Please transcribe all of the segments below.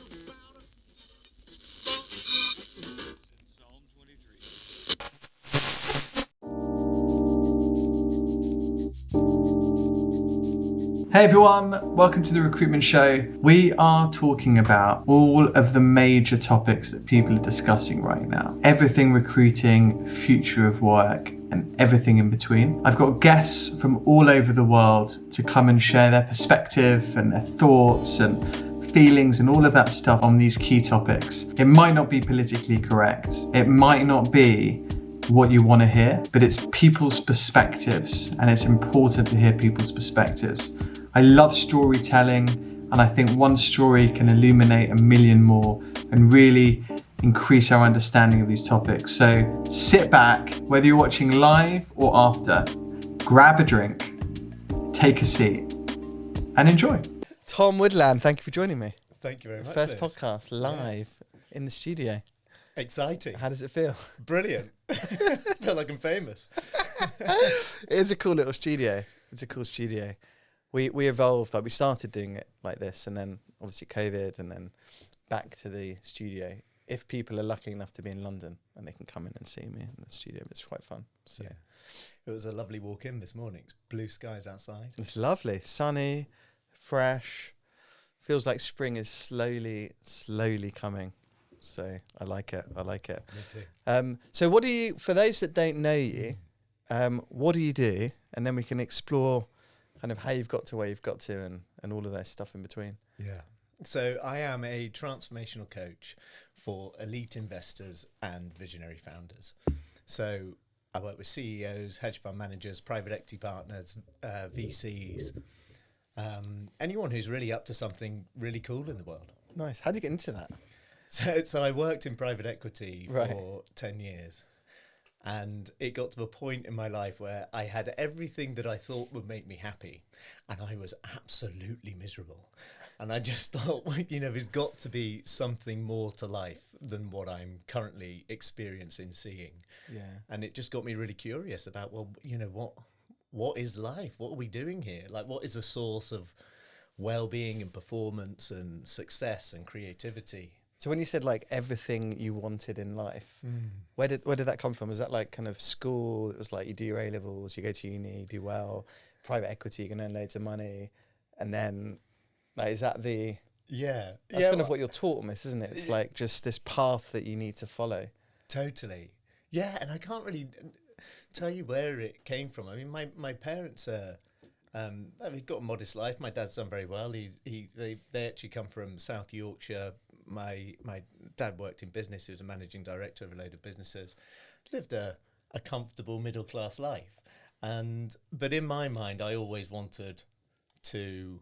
Psalm 23. Hey everyone, welcome to the Recruitment Show. We are talking about all of the major topics that people are discussing right now. Everything recruiting, future of work, and everything in between. I've got guests from all over the world to come and share their perspective and their thoughts and feelings and all of that stuff on these key topics. It might not be politically correct. It might not be what you want to hear, but it's people's perspectives, and it's important to hear people's perspectives. I love storytelling, and I think one story can illuminate a million more and really increase our understanding of these topics. So sit back, whether you're watching live or after, grab a drink, take a seat, and enjoy. Tom Woodland, thank you for joining me. Thank you very much. First Liz. podcast live in the studio. Exciting. How does it feel? Brilliant. Feel like I'm famous. It's a cool little studio. It's a cool studio. We evolved, like we started doing it like this, and then obviously COVID, and then back to the studio. If people are lucky enough to be in London, and they can come in and see me in the studio, it's quite fun. So Yeah. It was a lovely walk in this morning. It's blue skies outside. it's lovely, sunny, fresh. Feels like spring is slowly coming. So I like it. Me too. So what do you, for those that don't know you, what do you do? And then we can explore kind of how you've got to where you've got to, and all of that stuff in between. Yeah. So I am a transformational coach for elite investors and visionary founders. So I work with CEOs, hedge fund managers, private equity partners, VCs, anyone who's really up to something really cool in the world. Nice. How do you get into that? So I worked in private equity Right. for 10 years. And it got to a point in my life where I had everything that I thought would make me happy, and I was absolutely miserable. And I just thought, well, there's got to be something more to life than what I'm currently experiencing, seeing. Yeah. And it just got me really curious about, well, what is life? What are we doing here? Like, what is a source of well-being and performance and success and creativity? So when you said like everything you wanted in life, where did that come from? Was that like kind of school? It was like you do your A-levels, you go to uni, you do well, private equity, you can earn loads of money, and then like is that the Yeah. that's kind of what you're taught almost, isn't it? It's like just this path that you need to follow. Totally. Yeah, and I can't really tell you where it came from. I mean, my parents are, they've got a modest life. My dad's done very well. They actually come from South Yorkshire. My dad worked in business. He was a managing director of a load of businesses. Lived a comfortable middle class life. But in my mind, I always wanted to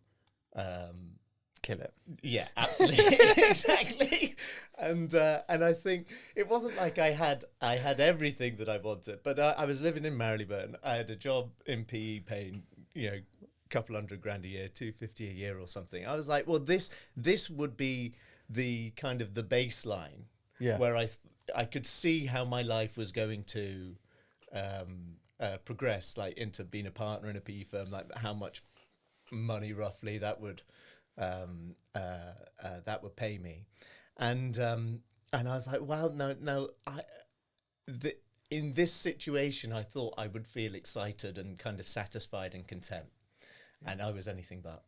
Kill it. Yeah, absolutely. Exactly. And I think it wasn't like I had everything that I wanted, but I was living in Marylebone. I had a job in PE paying, a couple $100,000 a year, 250 a year or something. I was like, well, this would be the kind of the baseline, where I could see how my life was going to progress, like into being a partner in a PE firm, like how much money roughly that would pay me, and I was like, wow, no, in this situation, I thought I would feel excited and kind of satisfied and content, and I was anything but.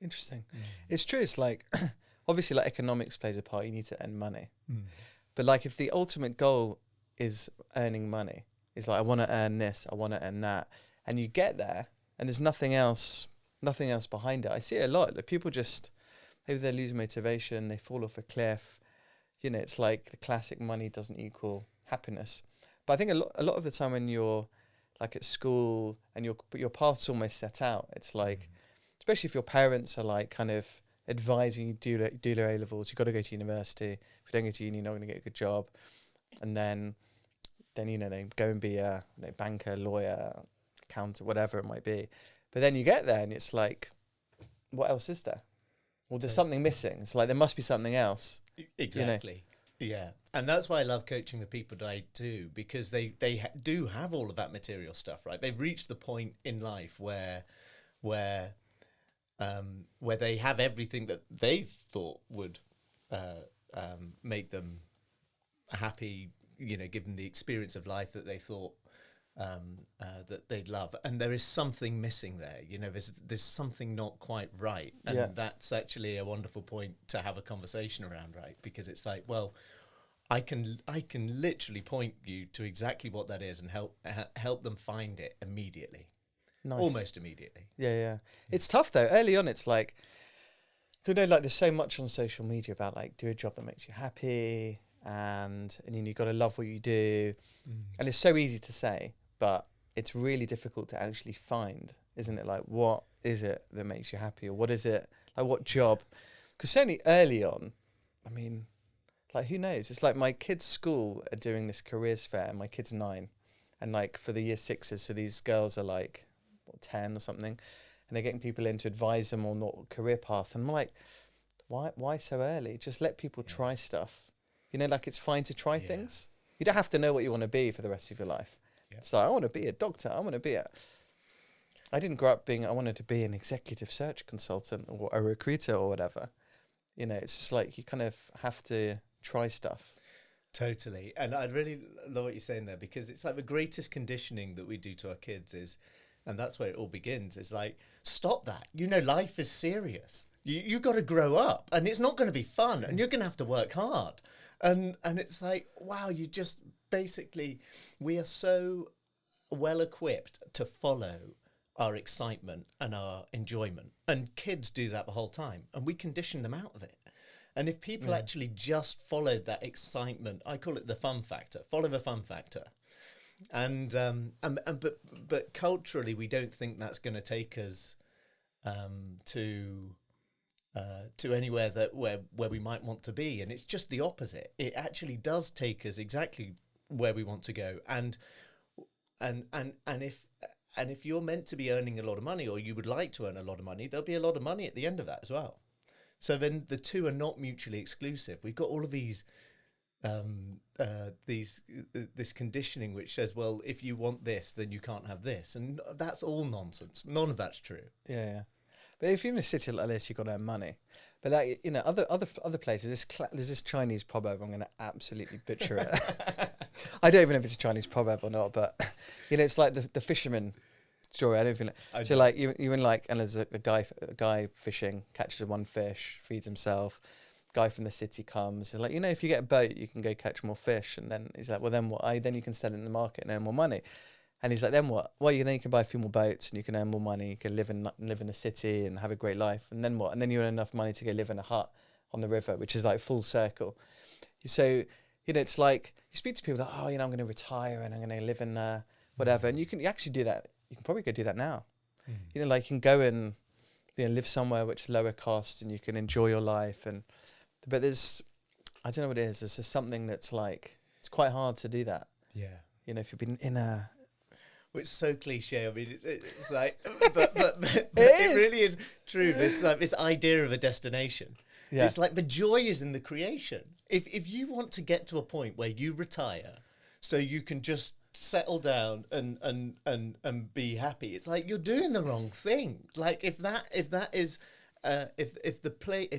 Interesting. It's true. It's like obviously like economics plays a part. You need to earn money, but like if the ultimate goal is earning money, it's like I want to earn this, I want to earn that, and you get there, and there's nothing else behind it. I see it a lot. Like people just, maybe they lose motivation, they fall off a cliff. It's like the classic money doesn't equal happiness. But I think a lot of the time when you're like at school and your path's almost set out, it's like, especially if your parents are like kind of advising you do their A-levels, you've got to go to university. If you don't go to uni, you're not going to get a good job. And then they go and be a banker, lawyer, accountant, whatever it might be. But then you get there and it's like, what else is there? Well, there's something missing. It's like there must be something else. Exactly. Yeah. And that's why I love coaching the people that I do, because they do have all of that material stuff, right? They've reached the point in life where they have everything that they thought would make them happy, give them the experience of life that they thought that they'd love. And there is something missing there. There's something not quite right. And that's actually a wonderful point to have a conversation around, right? Because it's like, well, I can literally point you to exactly what that is and help them find it immediately. Nice. Almost immediately. Yeah. It's tough though. Early on, it's like, like there's so much on social media about like do a job that makes you happy, and you got to love what you do, and it's so easy to say, but it's really difficult to actually find, isn't it? Like, what is it that makes you happy, or what is it like? What job? Because certainly early on, I mean, like who knows? It's like my kids' school are doing this careers fair, and my kid's 9, and like for the year 6s, so these girls are like 10 or something, and they're getting people in to advise them on what career path. And I'm like, why so early? Just let people try stuff. Like it's fine to try things. You don't have to know what you want to be for the rest of your life. Yeah. It's like, I want to be a doctor. I didn't grow up I wanted to be an executive search consultant or a recruiter or whatever. It's just like you kind of have to try stuff. Totally. And I really love what you're saying there, because it's like the greatest conditioning that we do to our kids is, and that's where it all begins, is like, stop that. Life is serious. You got to grow up, and it's not going to be fun, and you're going to have to work hard. And it's like, wow, you just basically, we are so well equipped to follow our excitement and our enjoyment. And kids do that the whole time, and we condition them out of it. And if people actually just followed that excitement, I call it the fun factor, follow the fun factor. But culturally, we don't think that's going to take us to anywhere where we might want to be, and it's just the opposite. It actually does take us exactly where we want to go. And if you're meant to be earning a lot of money, or you would like to earn a lot of money, there'll be a lot of money at the end of that as well. So then the two are not mutually exclusive. We've got all of these this conditioning which says, well, if you want this, then you can't have this, and that's all nonsense. None of that's true. Yeah. But if you're in a city like this, you've got to earn money. But like, other places, there's this Chinese proverb. I'm going to absolutely butcher it. I don't even know if it's a Chinese proverb or not, but it's like the fisherman story. I don't feel like so. Like you in like, and there's a guy fishing, catches one fish, feeds himself. Guy from the city comes, and like, if you get a boat, you can go catch more fish. And then he's like, well, then what? Then you can sell it in the market and earn more money. And he's like, then what? Well, then you can buy a few more boats and you can earn more money. You can live in a city and have a great life. And then what? And then you earn enough money to go live in a hut on the river, which is like full circle. So, it's like you speak to people that, I'm going to retire and I'm going to live in there, whatever. And you actually do that. You can probably go do that now. Like you can go and live somewhere which is lower cost, and you can enjoy your life. But I don't know what it is. There's just something that's like, it's quite hard to do that. Yeah. If you've been in a... It's so cliche. I mean, it's like, but it really is true. There's like this idea of a destination. Yeah. It's like the joy is in the creation. If you want to get to a point where you retire, so you can just settle down and be happy, it's like you're doing the wrong thing. Like if that is if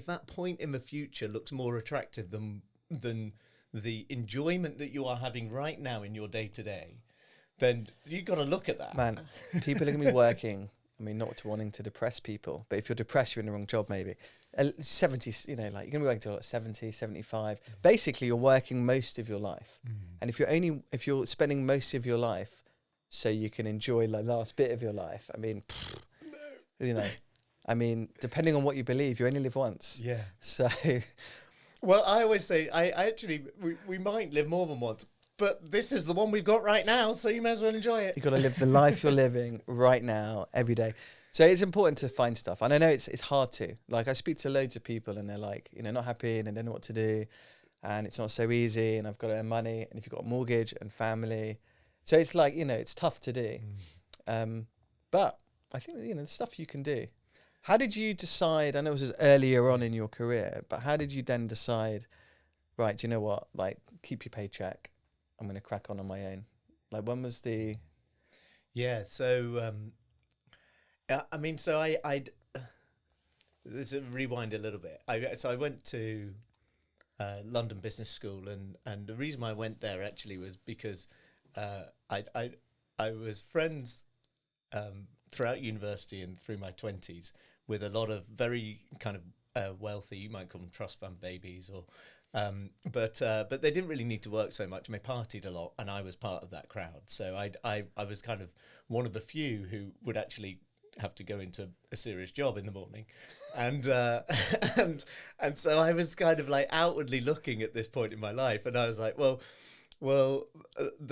that point in the future looks more attractive than the enjoyment that you are having right now in your day to day, then you got to look at that. Man, people are going to be working. I mean, not to wanting to depress people, but if you're depressed, you're in the wrong job maybe. 70, like you're going to be working till like 70, 75. Basically, you're working most of your life. And if you're spending most of your life so you can enjoy the last bit of your life, I mean, I mean, depending on what you believe, you only live once. Yeah. So... Well, I always say, we might live more than once, but this is the one we've got right now, so you may as well enjoy it. You've got to live the life you're living right now, every day. So it's important to find stuff. And I know it's hard to. Like, I speak to loads of people, and they're like, not happy, and they don't know what to do, and it's not so easy, and I've got to earn money, and if you've got a mortgage and family. So it's like, it's tough to do. But I think, the stuff you can do. How did you decide, I know it was earlier on in your career, but how did you then decide, right, do you know what, like, keep your paycheck, I'm going to crack on my own? Like, when was the... Yeah, so, I mean, so let's rewind a little bit. I went to London Business School, and the reason I went there actually was because I was friends throughout university and through my 20s with a lot of very kind of wealthy, you might call them trust fund babies, or but they didn't really need to work so much, and they partied a lot, and I was part of that crowd. So I was kind of one of the few who would actually have to go into a serious job in the morning, and and so I was kind of like outwardly looking at this point in my life, and I was like, the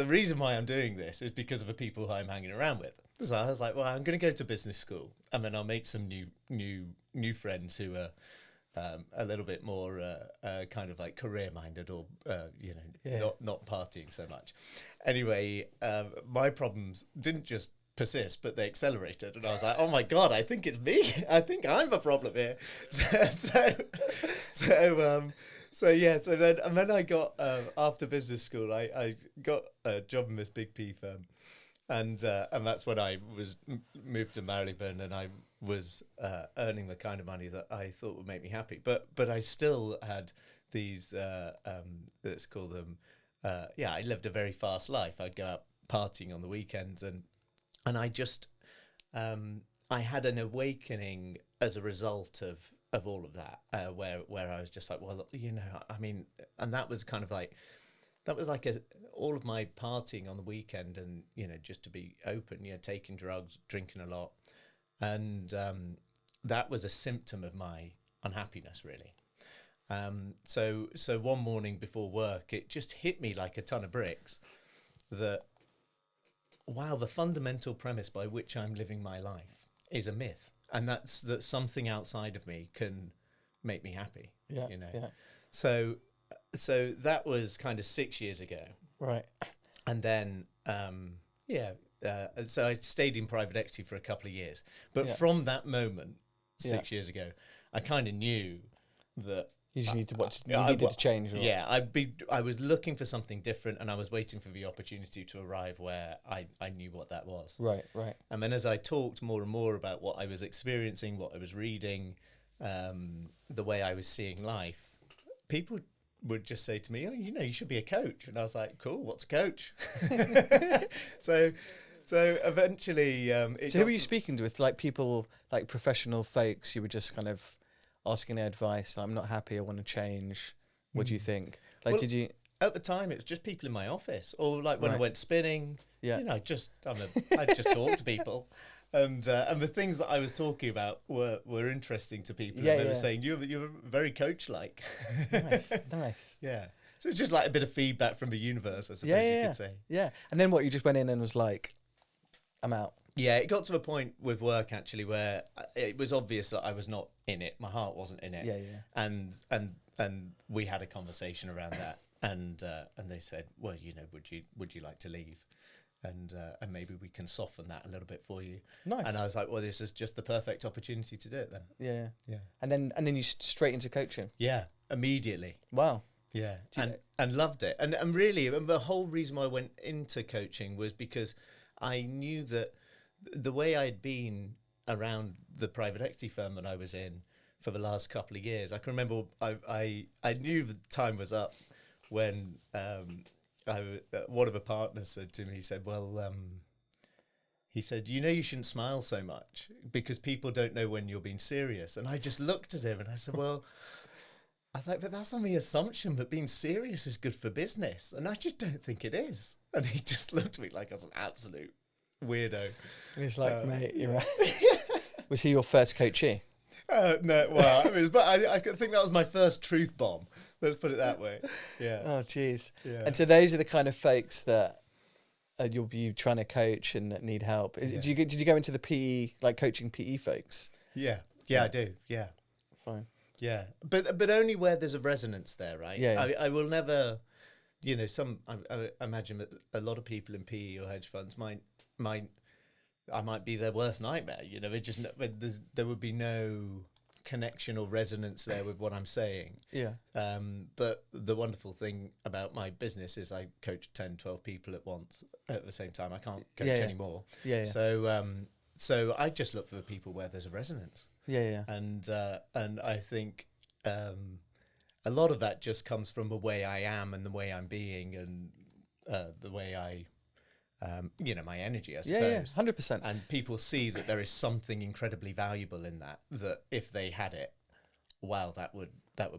reason why I'm doing this is because of the people who I'm hanging around with. So I was like, well, I'm going to go to business school, and then I'll make some new friends who are a little bit more kind of like career minded, or not partying so much. Anyway, my problems didn't just persist, but they accelerated, and I was like, oh my god, I think it's me. I think I'm the problem here. So then I got after business school, I got a job in this big P firm, and that's when I was moved to Marylebone, and I was earning the kind of money that I thought would make me happy. But I still had these let's call them I lived a very fast life. I'd go out partying on the weekends, and I just I had an awakening as a result of all of that, where I was just like, well, I mean, and that was kind of like, that was like all of my partying on the weekend, and just to be open, taking drugs, drinking a lot, and that was a symptom of my unhappiness, really. So one morning before work, it just hit me like a ton of bricks that, wow, the fundamental premise by which I'm living my life is a myth, and that's that something outside of me can make me happy. Yeah. So that was kind of 6 years ago, Right. and then so I stayed in private equity for a couple of years, but from that moment 6 years ago, I kind of knew that you just need to needed to change. Or? Yeah, I was looking for something different, and I was waiting for the opportunity to arrive where I knew what that was. Right. And then as I talked more and more about what I was experiencing, what I was reading, the way I was seeing life, people would just say to me, oh, you should be a coach. And I was like, cool, what's a coach? So eventually... so who were you speaking with? Like people, like professional folks, you were just kind of asking their advice. I'm not happy, I want to change. What do you think? Like, did you... At the time, it was just people in my office, or like when I went spinning, I just talk to people. And the things that I was talking about were interesting to people. And they were saying, you're very coach-like. Nice. Yeah. So it's just like a bit of feedback from the universe, I suppose you could say. Yeah. And then what, you just went in and was like, I'm out. Yeah, it got to a point with work, actually, where it was obvious that I was not in it. My heart wasn't in it. Yeah. And we had a conversation around that. And they said, well, would you like to leave? And maybe we can soften that a little bit for you. Nice. And I was like, well, this is just the perfect opportunity to do it then. Yeah. And then you straight into coaching. Yeah, immediately. Wow. Yeah, and loved it. And really, the whole reason why I went into coaching was because I knew that the way I'd been around the private equity firm that I was in for the last couple of years, I can remember I knew the time was up when one of the partners said to me, he said, you shouldn't smile so much because people don't know when you're being serious. And I just looked at him and I said, well, I thought, but that's on the assumption that being serious is good for business. And I just don't think it is. And he just looked at me like I was an absolute weirdo. And he's like, mate, you're right. Was he your first coachee? No, well, I think that was my first truth bomb. Let's put it that way. Yeah. Oh, jeez. Yeah. And so those are the kind of folks that you'll be trying to coach and that need help. Did you go into the PE, like coaching PE folks? Yeah, I do. Yeah. Fine. Yeah, but only where there's a resonance there, right? Yeah. I will never, I imagine that a lot of people in PE or hedge funds I might be their worst nightmare. There would be no connection or resonance there with what I'm saying. Yeah. But the wonderful thing about my business is I coach 10, 12 people at the same time. I can't coach anymore. Yeah. So I just look for the people where there's a resonance. Yeah. And I think a lot of that just comes from the way I am and the way I'm being and the way I, my energy, I suppose. Yeah, 100%. And people see that there is something incredibly valuable in that. That if they had it, wow, that would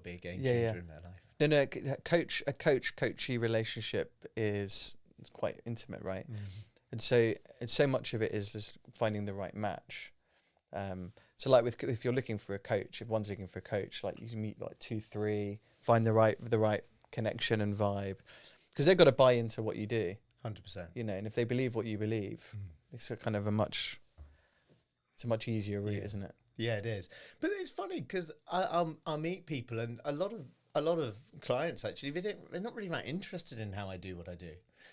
be a game changer in their life. No, a coachy relationship is quite intimate, right? And so much of it is just finding the right match. So like if you're looking for a coach, if one's looking for a coach, like you meet like 2, 3, find the right connection and vibe, because they've got to buy into what you do. 100%. And if they believe what you believe, it's a kind of a much easier route, isn't it? Yeah, it is. But it's funny because I meet people, and a lot of clients actually they're not really that interested in how I do what I do.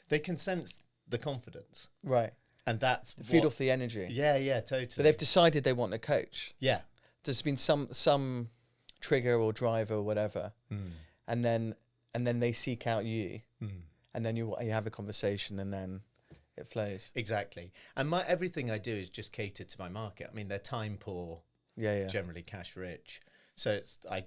They can sense the confidence, right? And that's feed off the energy. Yeah, totally. But they've decided they want a coach. Yeah, there's been some trigger or driver or whatever, and then they seek out you, and then you have a conversation, and then it flows. Exactly. And everything I do is just catered to my market. I mean, they're time poor, generally cash rich. So I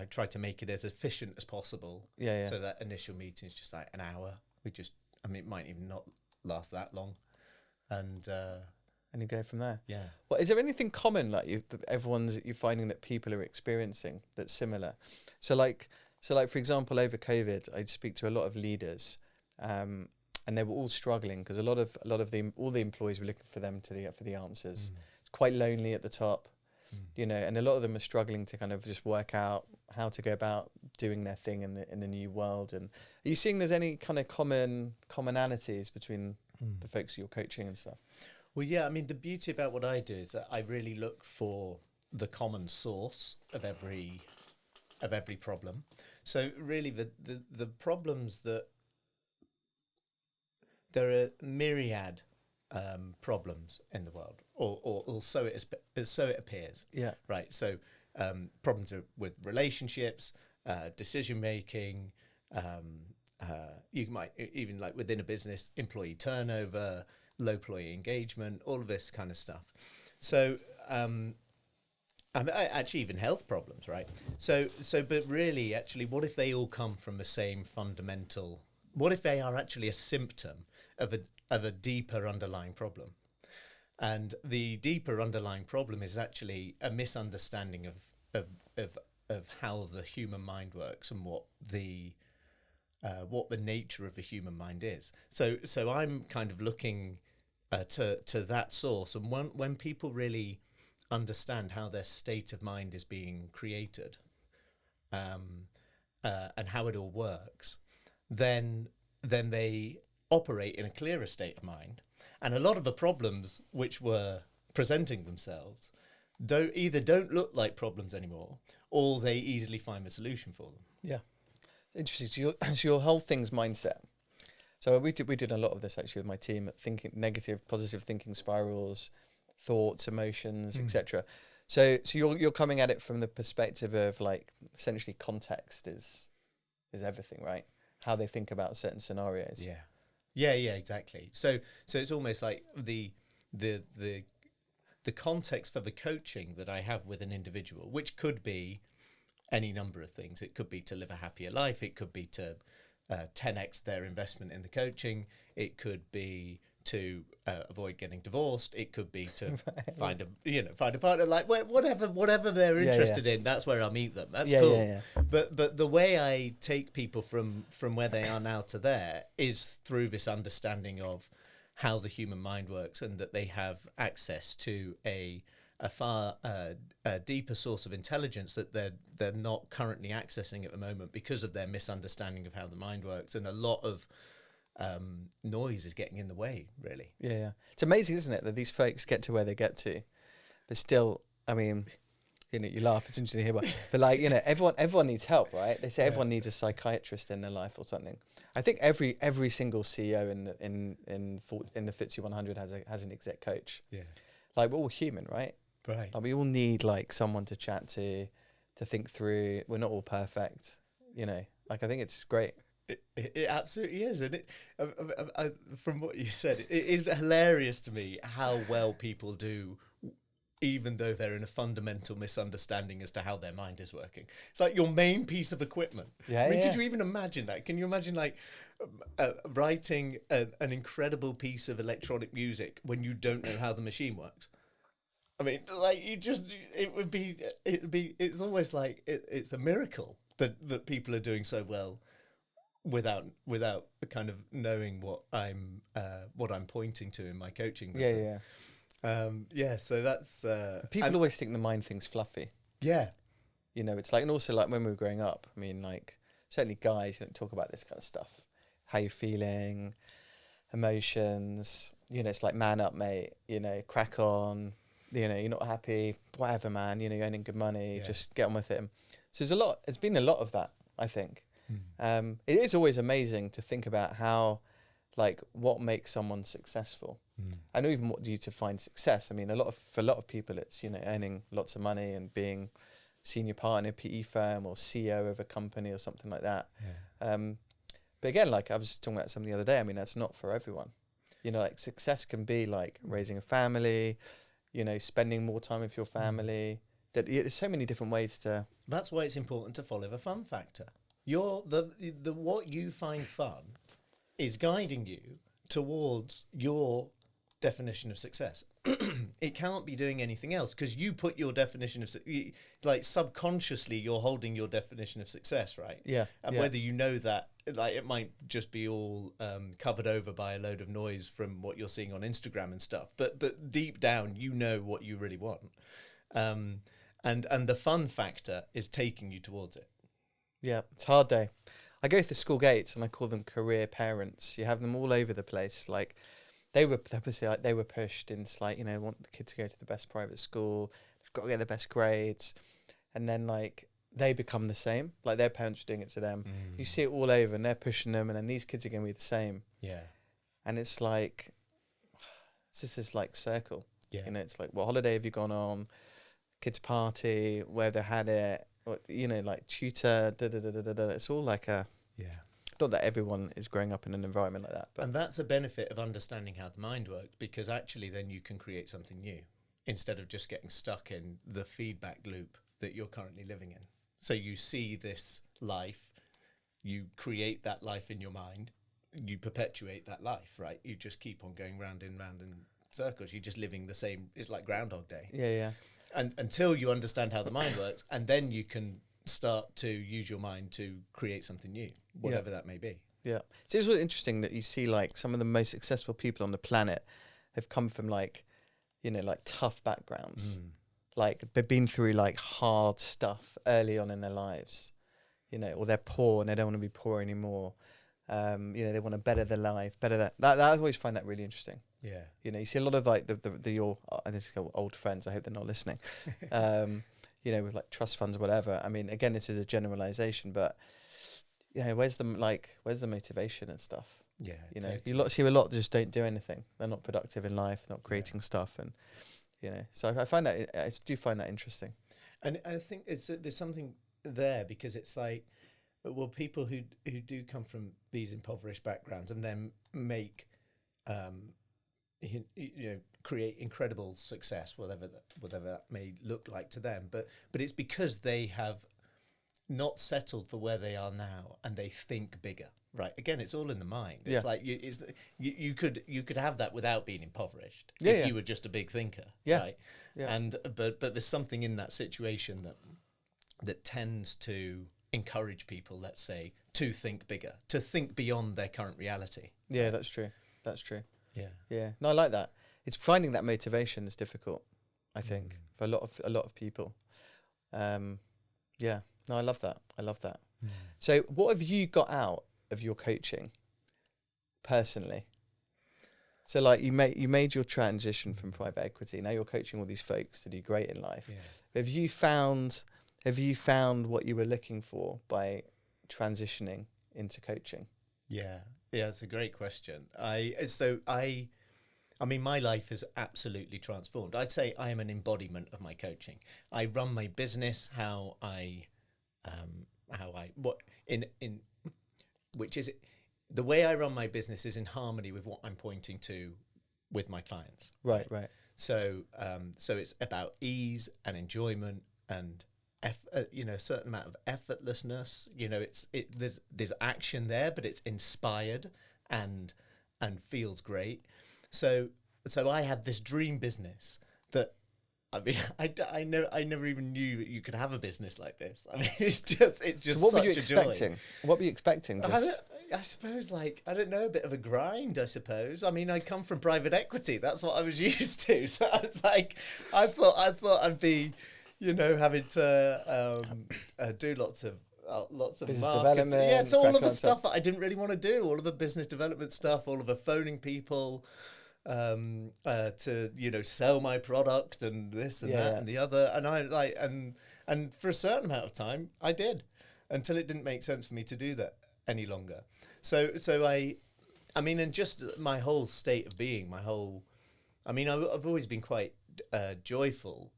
try to make it as efficient as possible. So that initial meeting is just like an hour. It might even not last that long, and you go from there. Yeah. Well, is there anything common that you're finding that people are experiencing that's similar? So like for example, over COVID, I speak to a lot of leaders, and they were all struggling because a lot of all the employees were looking for them for the answers. It's quite lonely at the top, and a lot of them are struggling to kind of just work out how to go about doing their thing in the new world. And are you seeing there's any kind of commonalities between the folks you're coaching and stuff? Well, yeah. I mean, the beauty about what I do is that I really look for the common source of every problem. So really, the problems that there are myriad problems in the world, or so it appears. Yeah. Right. So problems are with relationships, decision making. You might even, like within a business, employee turnover, low employee engagement, all of this kind of stuff. So actually even health problems, right? So but really, actually, what if they all come from the same fundamental? What if they are actually a symptom of a deeper underlying problem? And the deeper underlying problem is actually a misunderstanding of how the human mind works and what the nature of the human mind is. So I'm kind of looking to that source, and when people really understand how their state of mind is being created, and how it all works, then they operate in a clearer state of mind. And a lot of the problems which were presenting themselves don't look like problems anymore, or they easily find a solution for them. Yeah, interesting. So your whole thing's mindset. So we did a lot of this actually with my team, thinking negative, positive thinking spirals, thoughts, emotions, etc. So you're coming at it from the perspective of, like, essentially context is everything, right? How they think about certain scenarios. Yeah, exactly. So it's almost like the context for the coaching that I have with an individual, which could be any number of things. It could be to live a happier life. It could be to 10x their investment in the coaching. It could be to avoid getting divorced. It could be to find a partner, like whatever they're interested in. That's where I meet them. That's cool. Yeah. But the way I take people from where they are now to there is through this understanding of how the human mind works, and that they have access to a far deeper source of intelligence that they're not currently accessing at the moment because of their misunderstanding of how the mind works, and a lot of noise is getting in the way, really. Yeah. It's amazing, isn't it, that these folks get to where they get to, but still, I mean, you laugh, it's interesting to hear, but like, everyone needs help, right? They say everyone needs a psychiatrist in their life or something. I think every single CEO in the FTSE 100 has an exec coach. Yeah. Like, we're all human, right? Right. Like, we all need, like, someone to chat to think through. We're not all perfect, Like, I think it's great. It absolutely is, and from what you said, it is hilarious to me how well people do even though they're in a fundamental misunderstanding as to how their mind is working. It's like your main piece of equipment. Yeah, I mean, yeah. could you even imagine that? Can you imagine like writing an incredible piece of electronic music when you don't know how the machine works? I mean, like it's almost like it's a miracle that people are doing so well without kind of knowing what I'm pointing to in my coaching method. So that's People always think the mind thing's fluffy. Yeah. You know, it's like, and also like when we were growing up, I mean, like certainly guys don't talk about this kind of stuff. How you're feeling, emotions, you know, it's like man up, mate, you know, crack on, you know, you're not happy, whatever, man, you know, you're earning good money, just get on with it. So there's been a lot of that, I think. It is always amazing to think about how, like, what makes someone successful. I know even what do you define success. I mean, for a lot of people, it's, you know, earning lots of money and being senior partner in a PE firm or CEO of a company or something like that. But again, like I was talking about something the other day, I mean, that's not for everyone. You know, like success can be like raising a family, you know, spending more time with your family. There's so many different ways to. That's why it's important to follow the fun factor. The what you find fun is guiding you towards your definition of success. It can't be doing anything else because you put your definition of like subconsciously you're holding your definition of success, right? And whether you know that, like, it might just be all covered over by a load of noise from what you're seeing on Instagram and stuff, but deep down you know what you really want, and the fun factor is taking you towards it. It's hard though. I go through school gates and I call them career parents. You have them all over the place. Like they were pushed into, like, you know, want the kid to go to the best private school. They've got to get the best grades, and then like they become the same. Like their parents are doing it to them. You see it all over, and they're pushing them, and then these kids are going to be the same. And it's like it's just this like circle. You know, it's like, what holiday have you gone on? Kids party, where they had it. What, you know, like tutor, It's all like a not that everyone is growing up in an environment like that, but and that's a benefit of understanding how the mind works, because actually then you can create something new instead of just getting stuck in the feedback loop that you're currently living in. So you see this life, you create that life in your mind, you perpetuate that life, right? You just keep on going round in circles. You're just living the same. It's like Groundhog Day. And until you understand how the mind works, and then you can start to use your mind to create something new, whatever that may be. So it's really interesting that you see like some of the most successful people on the planet have come from like, you know, like tough backgrounds. Like they've been through like hard stuff early on in their lives, you know, or they're poor and they don't want to be poor anymore. You know, they want to better their life, that I always find that really interesting. You know, you see a lot of like your I just go old friends. I hope they're not listening. You know, with like trust funds or whatever. I mean, again, this is a generalization, but you know, where's the motivation and stuff? You know, you see a lot just don't do anything. They're not productive in life, not creating stuff, and you know. So I find that I do find that interesting. And I think there's something there, because it's like, well, people who do come from these impoverished backgrounds and then make you know, create incredible success, whatever that may look like to them, but it's because they have not settled for where they are now, and they think bigger, right? Again, it's all in the mind. It's like you could have that without being impoverished if you were just a big thinker, right? And but there's something in that situation that tends to encourage people, let's say, to think bigger, to think beyond their current reality. That's true. No, I like that. It's finding that motivation is difficult, I think, for a lot of people. No, I love that. So what have you got out of your coaching personally? So like you made your transition from private equity. Now you're coaching all these folks to do great in life. Have you found what you were looking for by transitioning into coaching? It's a great question. I mean, my life has absolutely transformed. I'd say I am an embodiment of my coaching. I run my business the way I run my business is in harmony with what I'm pointing to with my clients. Right. So it's about ease and enjoyment and a certain amount of effortlessness. There's action there, but it's inspired and feels great. So I had this dream business that. I mean, I never even knew that you could have a business like this. I mean, it's just So what such were you a expecting? joy. What were you expecting? I suppose, I don't know, a bit of a grind, I suppose. I mean, I come from private equity. That's what I was used to. So I was like, I thought I'd be, having to do lots of Business marketing. development, Yeah, it's all crack of the on stuff that I didn't really want to do. All of the business development stuff, all of the phoning people, to sell my product and this and that and the other, and and for a certain amount of time I did, until it didn't make sense for me to do that any longer. So I mean, and just my whole state of being, I've always been quite joyful,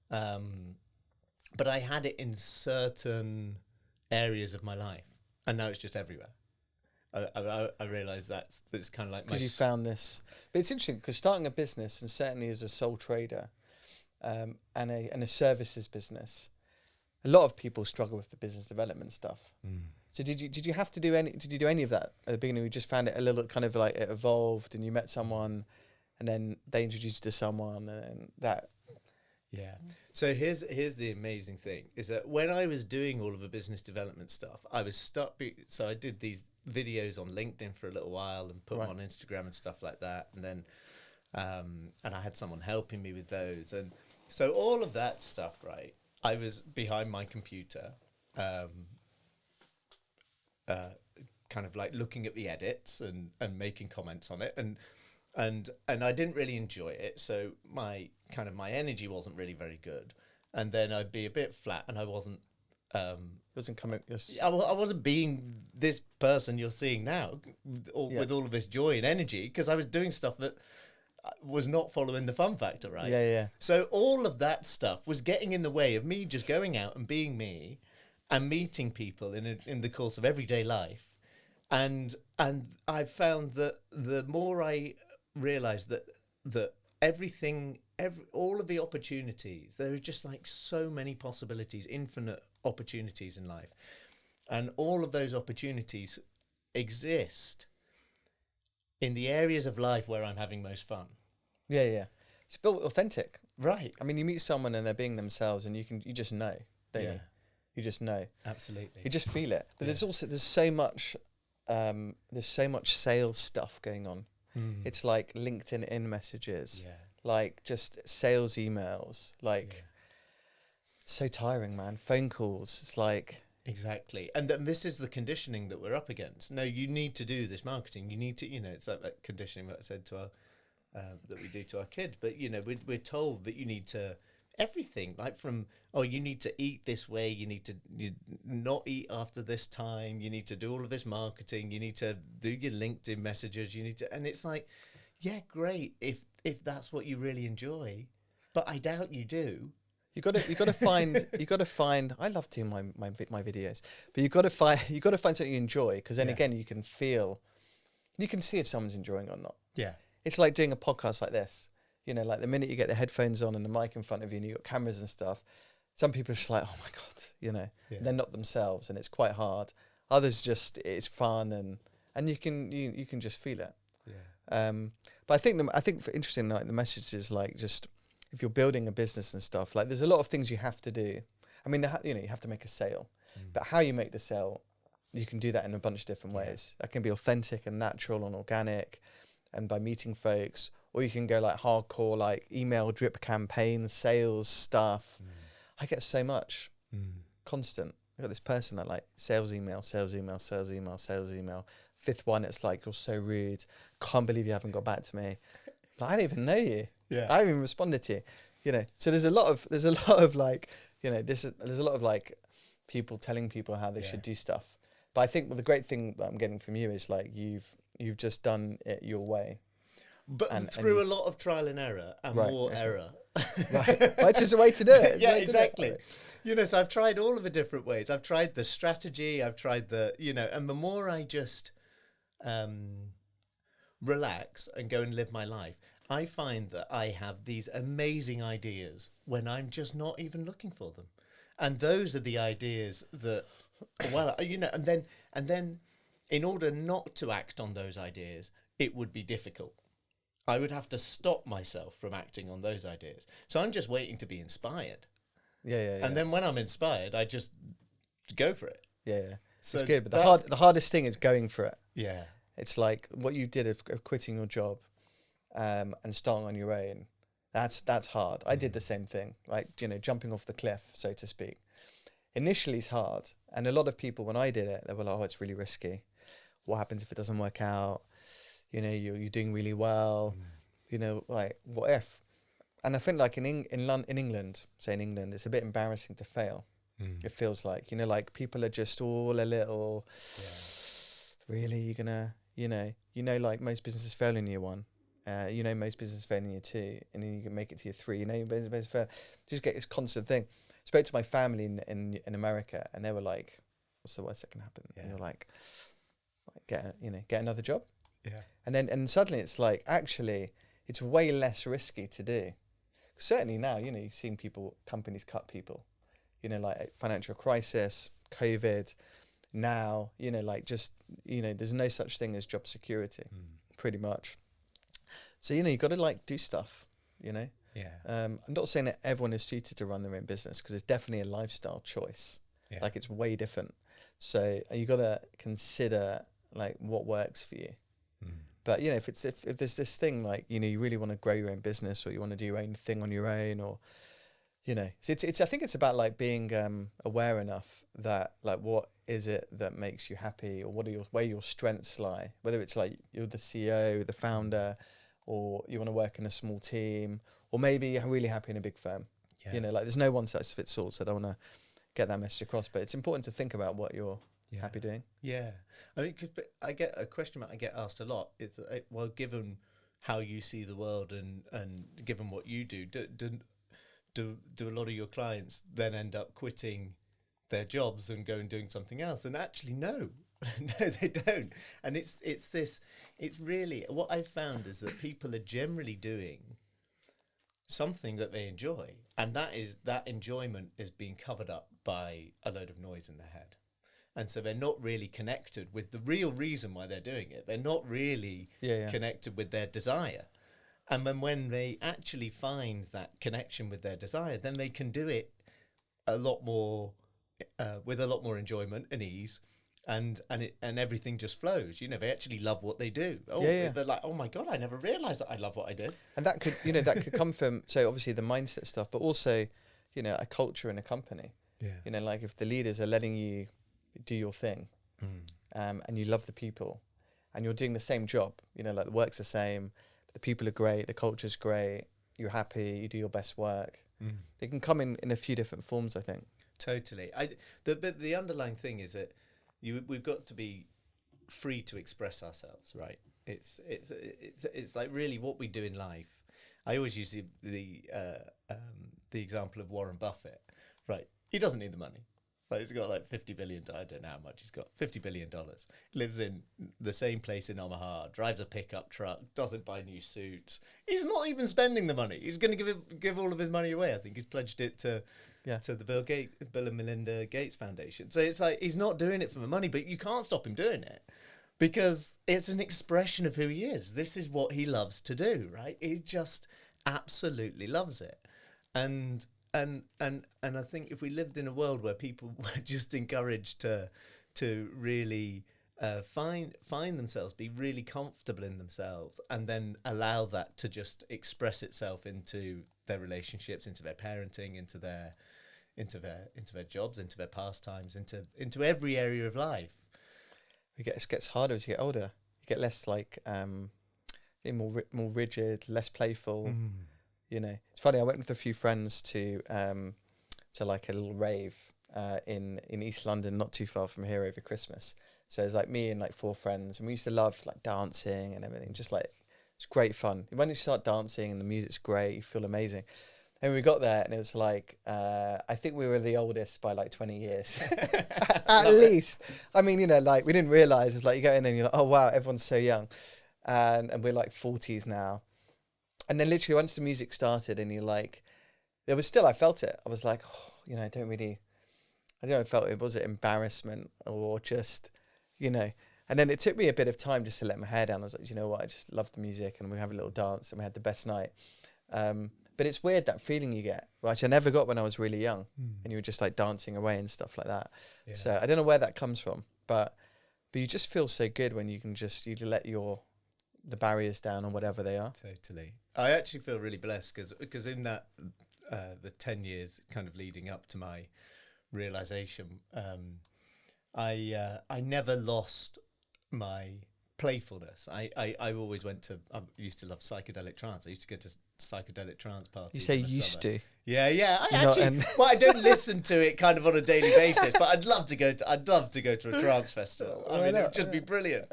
but I had it in certain areas of my life, and now it's just everywhere. I realise that's kind of like because you found this, but it's interesting because starting a business, and certainly as a sole trader, and a services business, a lot of people struggle with the business development stuff. So did you have to do any? Did you do any of that at the beginning? You just found it a little kind of like it evolved, and you met someone, and then they introduced you to someone, and that. Yeah. So here's the amazing thing is that when I was doing all of the business development stuff, I was stuck. So I did these videos on LinkedIn for a little while and put them on Instagram and stuff like that, and then and I had someone helping me with those, and so all of that stuff. Right, I was behind my computer, kind of like looking at the edits and making comments on it, and I didn't really enjoy it, so my energy wasn't really very good, and then I'd be a bit flat, and I wasn't coming. I wasn't being this person you're seeing now, with all of this joy and energy, because I was doing stuff that was not following the fun factor, right? Yeah. So all of that stuff was getting in the way of me just going out and being me, and meeting people in the course of everyday life, and I found that the more I realized that all of the opportunities, there are just like so many possibilities, infinite opportunities in life, and all of those opportunities exist in the areas of life where I'm having most fun. Yeah. It's built authentic, right? I mean, you meet someone and they're being themselves, and you just know, don't you? You just know. Absolutely. You just feel it. But there's so much sales stuff going on. It's like LinkedIn in messages, like just sales emails, so tiring, man. Phone calls. It's like exactly, and this is the conditioning that we're up against. No, you need to do this marketing. You need to, it's like that conditioning that I said to our that we do to our kid. But we're told that you need to everything, like from you need to eat this way, you need to not eat after this time, you need to do all of this marketing, you need to do your LinkedIn messages, you need to, and it's like, yeah, great if that's what you really enjoy, but I doubt you do. You got to find. I love doing my videos, but you got to find something you enjoy, because then again you can see if someone's enjoying it or not. Yeah, it's like doing a podcast like this. Like the minute you get the headphones on and the mic in front of you and you got cameras and stuff, some people are just like, oh my God, they're not themselves, and it's quite hard. Others just, it's fun, and you can just feel it. Yeah. But I think for interesting, like the message is like, just if you're building a business and stuff, like there's a lot of things you have to do. I mean, you have to make a sale, but how you make the sale, you can do that in a bunch of different ways. That can be authentic and natural and organic, and by meeting folks. Or you can go like hardcore, like email drip campaign, sales stuff. I get so much constant. I got this person that like sales email. Fifth one, it's like, you're so rude. Can't believe you haven't got back to me. Like, I don't even know you. Yeah, I haven't even responded to you. So there's a lot of like, there's a lot of like people telling people how they should do stuff. But I think the great thing that I'm getting from you is like you've just done it your way. But through a lot of trial and error and more error. Right. Which is the way to do it. Yeah, exactly. So I've tried all of the different ways. I've tried the strategy. I've tried and the more I just relax and go and live my life. I find that I have these amazing ideas when I'm just not even looking for them. And those are the ideas that, well, and then in order not to act on those ideas, it would be difficult. I would have to stop myself from acting on those ideas. So I'm just waiting to be inspired. Yeah. And then when I'm inspired, I just go for it. Yeah. So it's good, but the hardest thing is going for it. Yeah. It's like what you did of quitting your job, and starting on your own. That's hard. I did the same thing, like, jumping off the cliff, so to speak. Initially, it's hard, and a lot of people, when I did it, they were like, "Oh, it's really risky. What happens if it doesn't work out? You're doing really well. Like, what if?" And I think, like in England, it's a bit embarrassing to fail. It feels like, like people are just all a little. Yeah. Really, you're gonna, like most businesses fail in year one. Most businesses fail in year two, and then you can make it to year three. Business fail. Just get this constant thing. I spoke to my family in America, and they were like, "What's the worst that can happen?" Yeah. And you're like get another job. Yeah. And suddenly it's like, actually, it's way less risky to do. Certainly now, you've seen companies cut people. Like financial crisis, COVID. Now, there's no such thing as job security, pretty much. So, you've got to like do stuff, Yeah. I'm not saying that everyone is suited to run their own business, because it's definitely a lifestyle choice. Yeah. Like, it's way different. So you got to consider like what works for you. But, if there's this thing like, you really want to grow your own business, or you want to do your own thing on your own, or, I think it's about like being aware enough that like, what is it that makes you happy, or where your strengths lie, whether it's like you're the CEO, the founder, or you want to work in a small team, or maybe you're really happy in a big firm. Yeah. Like there's no one size fits all, so I don't want to get that message across, but it's important to think about what you're happy doing. Yeah. I mean, I get a question I get asked a lot. It's well, given how you see the world and given what you do a lot of your clients then end up quitting their jobs and go and doing something else? And actually, no, no, they don't. And it's really what I've found is that people are generally doing something that they enjoy, and that enjoyment is being covered up by a load of noise in their head. And so they're not really connected with the real reason why they're doing it. They're not really connected with their desire. And then when they actually find that connection with their desire, then they can do it a lot more with a lot more enjoyment and ease, and everything just flows. They actually love what they do. They're like, "Oh my God, I never realized that I love what I did." And that could come from, so obviously the mindset stuff, but also, a culture in a company. Yeah. Like if the leaders are letting you do your thing, and you love the people, and you're doing the same job, like the work's the same, the people are great, the culture's great, you're happy, you do your best work. It can come in a few different forms, I think. Totally. The underlying thing is that we've got to be free to express ourselves, right? It's like really what we do in life. I always use the example of Warren Buffett, right? He doesn't need the money. Like he's got like $50 billion. I don't know how much he's got. $50 billion. Lives in the same place in Omaha. Drives a pickup truck. Doesn't buy new suits. He's not even spending the money. He's going to give all of his money away. I think he's pledged it to the Bill and Melinda Gates Foundation. So it's like he's not doing it for the money, but you can't stop him doing it because it's an expression of who he is. This is what he loves to do, right? He just absolutely loves it, and I think if we lived in a world where people were just encouraged to really find themselves, be really comfortable in themselves, and then allow that to just express itself into their relationships, into their parenting, into their jobs, into their pastimes, into every area of life. It gets harder as you get older. You get less like more rigid, less playful. It's funny. I went with a few friends to like a little rave in East London, not too far from here, over Christmas. So it was like me and like 4 friends, and we used to love like dancing and everything. Just like it's great fun. When you start dancing and the music's great, you feel amazing. And we got there, and it was like I think we were the oldest by like 20 years, at least. I mean, like we didn't realize. It was like you go in and you're like, oh wow, everyone's so young, and we're like 40s now. And then literally once the music started and you're like, there was still, I felt it. I was like, oh, you know, I don't know, I felt it, was it embarrassment or just, you know, and then it took me a bit of time just to let my hair down. I was like, you know what, I just love the music and we have a little dance and we had the best night. But it's weird, that feeling you get, which I never got when I was really young and you were just like dancing away and stuff like that. Yeah. So I don't know where that comes from, but you just feel so good when you can just, you let the barriers down or whatever they are. Totally. I actually feel really blessed because in that, the 10 years kind of leading up to my realization, I never lost my playfulness. I always I used to love psychedelic trance. I used to go to psychedelic trance parties. You say used to? Yeah. I don't listen to it kind of on a daily basis, but I'd love to go to a trance festival. I mean, it would just be brilliant.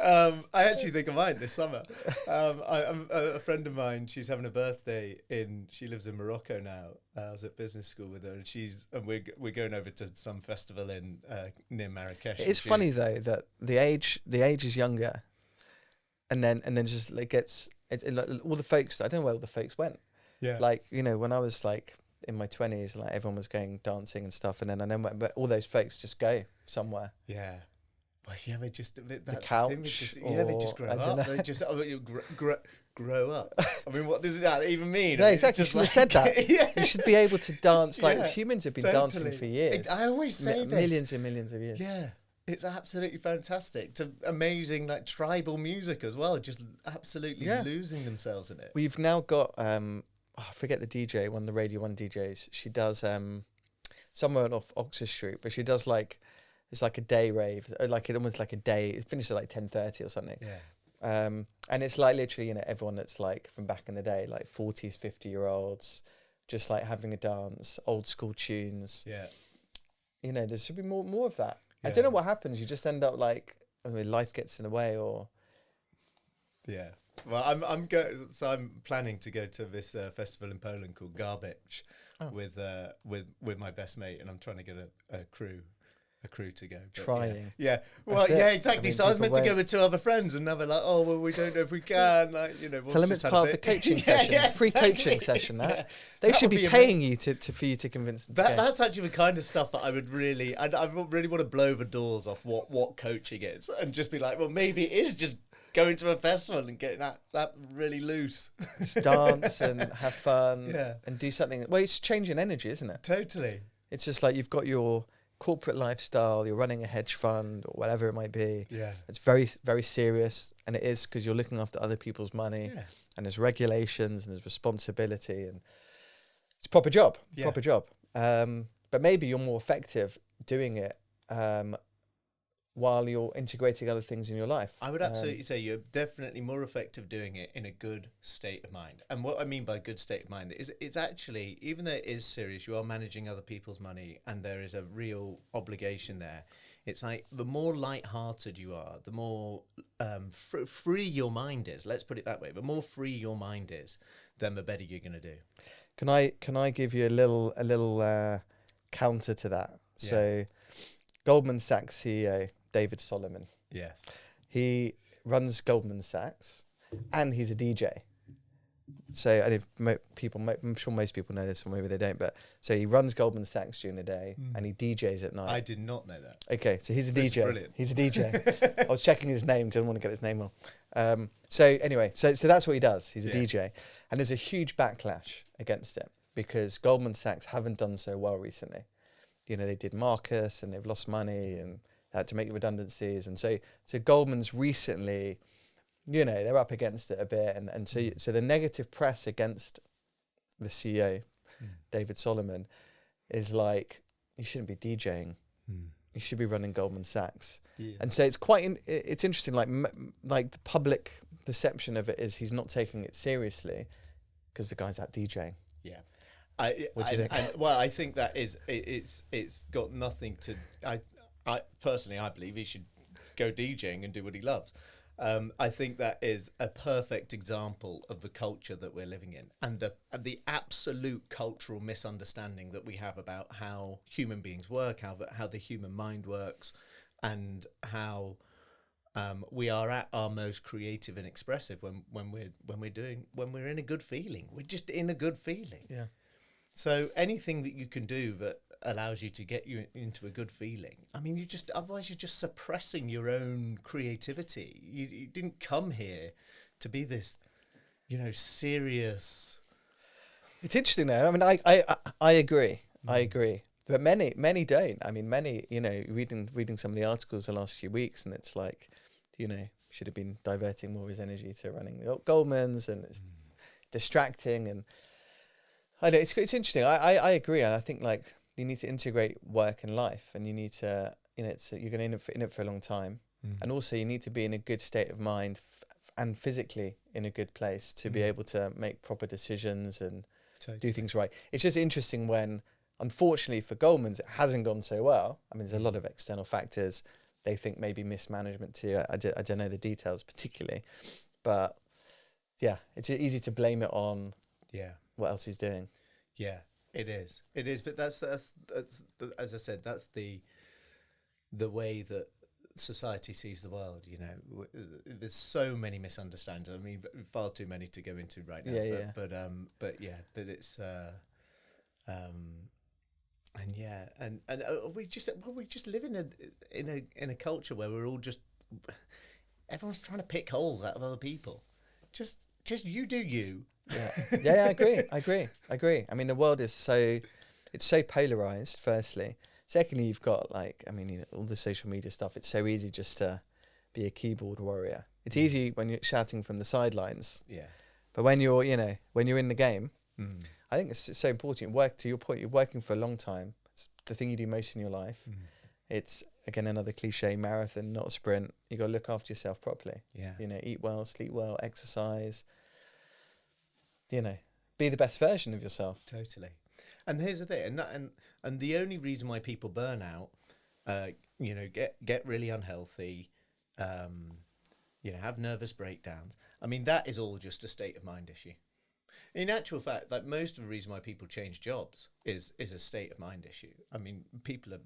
I actually think I might this summer. I'm a friend of mine. She's having a birthday she lives in Morocco now. I was at business school with her, and we're going over to some festival in near Marrakesh. It's funny though that the age is younger, and then just like like all the folks. I don't know where all the folks went. Yeah. Like, you know, when I was like in my 20s, like everyone was going dancing and stuff, and then but all those folks just go somewhere. Yeah. Well, yeah, they just the couch. They just grow up. They just grow up. I mean, what does that even mean? No, exactly. You should have said that. Yeah. You should be able to dance like humans have been dancing for years. I always say this. Millions and millions of years. Yeah. It's absolutely fantastic. To amazing like tribal music as well, just absolutely losing themselves in it. We've now got I forget the DJ, one of the Radio 1 DJs. She does somewhere off Oxford Street, but she does like, it's like a day rave, like almost like a day. It finishes at like 10:30 or something. Yeah. And it's like literally, you know, everyone that's like from back in the day, like 40s, 50-year-olds, just like having a dance, old school tunes. Yeah. You know, there should be more of that. Yeah. I don't know what happens. You just end up like, I mean, life gets in the way, or. Yeah. Well, I'm planning to go to this festival in Poland called Garbage with my best mate, and I'm trying to get a crew to go. Trying. Yeah. Well, yeah, exactly. I mean, so I was meant to go with 2 other friends, and now they're like, oh, well, we don't know if we can. Like, you know, tell them it's part of the coaching session, free coaching session. They should be paying you for you to convince them. That's actually the kind of stuff that I would really, I really want to blow the doors off what coaching is, and just be like, well, maybe it is just going to a festival and getting that really loose. Just dance and have fun and do something. Well, it's changing energy, isn't it? Totally. It's just like you've got your corporate lifestyle, you're running a hedge fund or whatever it might be. Yeah. It's very, very serious, and it is because you're looking after other people's money and there's regulations and there's responsibility, and it's a proper job. But maybe you're more effective doing it while you're integrating other things in your life. I would absolutely say you're definitely more effective doing it in a good state of mind. And what I mean by good state of mind is it's actually, even though it is serious, you are managing other people's money and there is a real obligation there. It's like the more light-hearted you are, the more free your mind is. Let's put it that way. The more free your mind is, then the better you're going to do. Can I give you a little counter to that? Yeah. So Goldman Sachs CEO David Solomon. Yes. He runs Goldman Sachs and he's a DJ. So, and if I'm sure most people know this, or maybe they don't, but so he runs Goldman Sachs during the day and he DJs at night. I did not know that. Okay, so he's a DJ. Brilliant. He's a DJ. I was checking his name, didn't want to get his name wrong. So anyway, so that's what he does. He's a DJ. And there's a huge backlash against it because Goldman Sachs haven't done so well recently. You know, they did Marcus and they've lost money and had to make redundancies. And so Goldman's recently, you know, they're up against it a bit. And so the negative press against the CEO, David Solomon, is like, you shouldn't be DJing. You should be running Goldman Sachs. Yeah. And so it's it's interesting, like the public perception of it is he's not taking it seriously because the guy's out DJing. Yeah. What do you think? Well, I think that it's got nothing to. I personally, I believe he should go DJing and do what he loves. I think that is a perfect example of the culture that we're living in, and the absolute cultural misunderstanding that we have about how human beings work, how the human mind works, and how we are at our most creative and expressive when we're in a good feeling. We're just in a good feeling. Yeah. So anything that you can do that allows you to get you into a good feeling. I mean, otherwise you're just suppressing your own creativity. You didn't come here to be this, serious. It's interesting though. I mean, I agree. I agree. But many don't. I mean, many, reading some of the articles the last few weeks, and it's like, should have been diverting more of his energy to running the Goldmans, and it's distracting. And I know it's interesting. I agree. And I think like you need to integrate work and life, and you need to, you're going to in it for a long time. And also you need to be in a good state of mind and physically in a good place to be able to make proper decisions and do things right. It's just interesting when, unfortunately for Goldman's, it hasn't gone so well. I mean, there's a lot of external factors. They think maybe mismanagement too. I don't know the details particularly, but yeah, it's easy to blame it on what else he's doing. Yeah, it is. But that's as I said, that's the way that society sees the world. There's so many misunderstandings. I mean, far too many to go into right now. But it's we just live in a culture where we're all just, everyone's trying to pick holes out of other people. Just you do you. I agree. I mean, the world is so polarized, firstly. Secondly, you've got all the social media stuff. It's so easy just to be a keyboard warrior. It's easy when you're shouting from the sidelines. Yeah. But when you're in the game, I think it's so important. To your point, you're working for a long time. It's the thing you do most in your life. It's, again, another cliche, marathon, not a sprint. You got to look after yourself properly. Yeah. Eat well, sleep well, exercise. Be the best version of yourself. Totally. And here's the thing, and the only reason why people burn out, get really unhealthy, have nervous breakdowns. I mean, that is all just a state of mind issue. In actual fact, like most of the reason why people change jobs is a state of mind issue. I mean, people are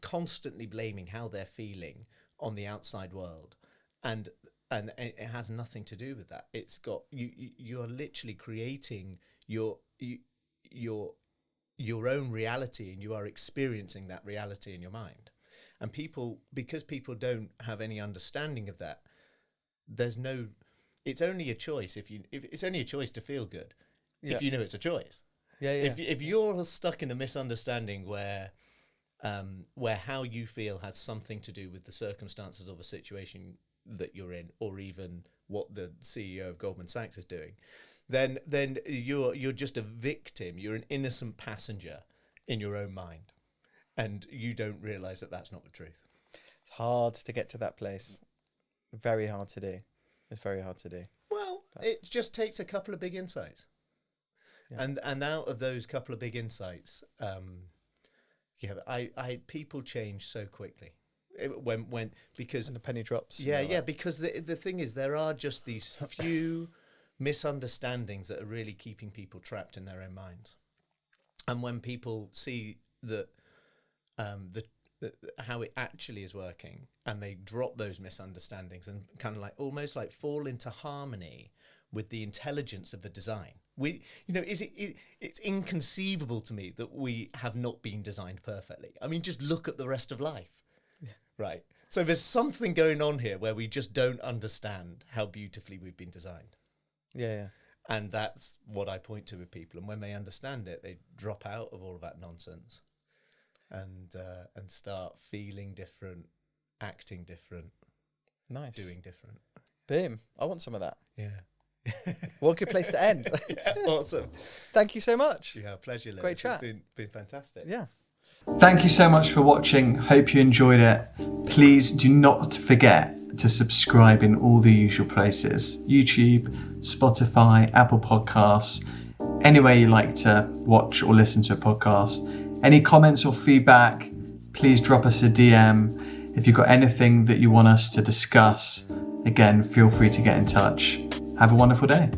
constantly blaming how they're feeling on the outside world, and it has nothing to do with that. It's got you are literally creating your own reality, and you are experiencing that reality in your mind. And because people don't have any understanding of that, it's only a choice if it's only a choice to feel good. If you know it's a choice. If you're stuck in a misunderstanding where how you feel has something to do with the circumstances of a situation that you're in, or even what the CEO of Goldman Sachs is doing, then you're just a victim. You're an innocent passenger in your own mind, and you don't realise that that's not the truth. It's hard to get to that place. Very hard to do. It's very hard to do. Well, it just takes a couple of big insights, and out of those couple of big insights, people change so quickly. Because the penny drops. Because the thing is, there are just these few misunderstandings that are really keeping people trapped in their own minds. And when people see that how it actually is working, and they drop those misunderstandings and kind of almost fall into harmony with the intelligence of the design. It's inconceivable to me that we have not been designed perfectly. I mean, just look at the rest of life. Right. So there's something going on here where we just don't understand how beautifully we've been designed. Yeah. And that's what I point to with people. And when they understand it, they drop out of all of that nonsense and start feeling different, acting different, nice, doing different. Boom. I want some of that. Yeah. What a good place to end. Awesome. Thank you so much. Yeah, pleasure, Lewis. Great chat. It's been fantastic. Yeah. Thank you so much for watching. Hope you enjoyed it. Please do not forget to subscribe in all the usual places: YouTube, Spotify, Apple Podcasts, anywhere you like to watch or listen to a podcast. Any comments or feedback, please drop us a DM. If you've got anything that you want us to discuss, again, feel free to get in touch. Have a wonderful day.